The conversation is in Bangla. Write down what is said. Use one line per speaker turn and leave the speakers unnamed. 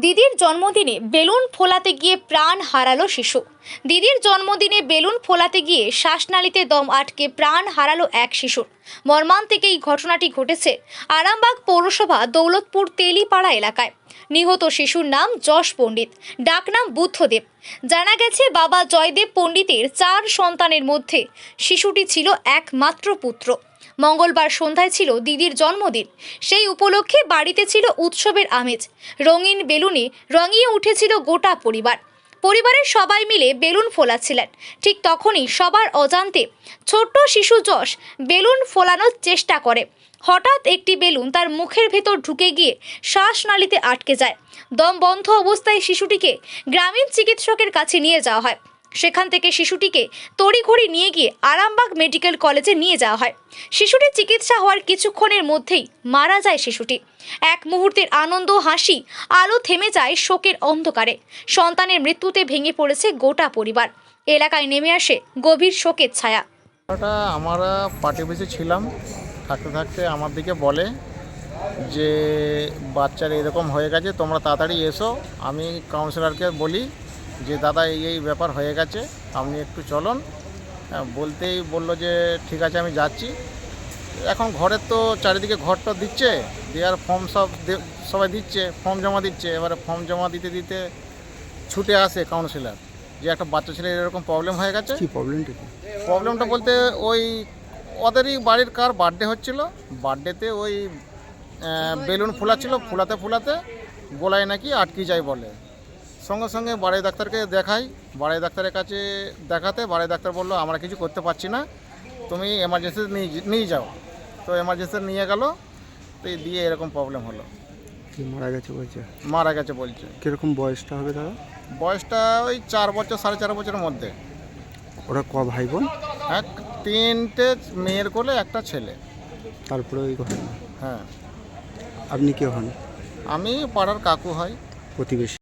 দিদির জন্মদিনে বেলুন ফোলাতে গিয়ে প্রাণ হারালো শিশু। দিদির জন্মদিনে বেলুন ফোলাতে গিয়ে শ্বাসনালীতে দম আটকে প্রাণ হারালো এক শিশুর। মর্মান্তিক এই ঘটনাটি ঘটেছে আরামবাগ পৌরসভা দৌলতপুর তেলিপাড়া এলাকায়। নিহত শিশুর নাম যশ পণ্ডিত, ডাকনাম বুদ্ধদেব। জানা গেছে বাবা জয়দেব পণ্ডিতের 4 সন্তানের মধ্যে শিশুটি ছিল একমাত্র পুত্র। মঙ্গলবার সন্ধ্যায় ছিল দিদির জন্মদিন। সেই উপলক্ষে বাড়িতে ছিল উৎসবের আমেজ। রঙিন বেলুনে রঙিয়ে উঠেছিল গোটা পরিবার। পরিবারের সবাই মিলে বেলুন ফোলাচ্ছিলেন। ঠিক তখনই সবার অজান্তে ছোট্ট শিশু যশ বেলুন ফোলানোর চেষ্টা করে। হঠাৎ একটি বেলুন তার মুখের ভেতর ঢুকে গিয়ে শ্বাসনালীতে আটকে যায়। দম বন্ধ অবস্থায় শিশুটিকে গ্রামীণ চিকিৎসকের কাছে নিয়ে যাওয়া হয়। সেখান থেকে শিশুটিকে তড়িঘড়ি নিয়ে গিয়ে আরামবাগ মেডিকেল কলেজে নিয়ে যাওয়া হয়। শিশুটির চিকিৎসা হওয়ার কিছুক্ষণের মধ্যেই মারা যায় শিশুটি। এক মুহূর্তের আনন্দ হাসি আলো থেমে যায় শোকের অন্ধকারে। সন্তানের মৃত্যুতে ভেঙে পড়েছে গোটা পরিবার। এলাকায় নেমে আসে গভীর শোকের ছায়া।
আমরা পার্টি অফিসে ছিলাম, থাকতে থাকতে আমার দিকে বলে যে বাচ্চার এরকম হয়ে গেছে, তোমরা তাড়াতাড়ি এসো। আমি কাউন্সিলরকে বলি যে দাদা এই ব্যাপার হয়ে গেছে, আপনি একটু চলুন। বলতেই বলল যে ঠিক আছে আমি যাচ্ছি। এখন ঘরের তো চারিদিকে ঘরটা দিচ্ছে, দেওয়ার ফর্ম সবাই দিচ্ছে, ফর্ম জমা দিচ্ছে। এবারে ফর্ম জমা দিতে দিতে ছুটে আসে কাউন্সিলর যে একটা বাচ্চা ছেলের এরকম প্রবলেম হয়ে গেছে।
কি প্রবলেমটা?
প্রবলেমটা বলতে ওই ওদেরই বাড়ির কার বার্থডে হচ্ছিল, বার্থডেতে ওই বেলুন ফোলাচ্ছিল, ফোলাতে গোলায় নাকি আটকে যায় বলে। সঙ্গে সঙ্গে বাড়ি ডাক্তারকে দেখাই। বাড়ি ডাক্তারের কাছে দেখাতে বাড়ি ডাক্তার বললো আমরা কিছু করতে পারছি না, তুমি এমার্জেন্সিতে নিয়ে যাও। তো এমার্জেন্সি নিয়ে গেল, তো দিয়ে এরকম প্রবলেম হলো।
মারা গেছে বলছে?
মারা গেছে বলছে।
কীরকম বয়সটা হবে দাদা?
বয়সটা ওই 4 বছর 4.5 বছরের মধ্যে।
ওরা ভাই বোন?
3টে মেয়ের কোলে একটা ছেলে।
তারপরে ওই ঘটনা?
হ্যাঁ।
আপনি কে হন?
আমি পাড়ার কাকু হয়,
প্রতিবেশী।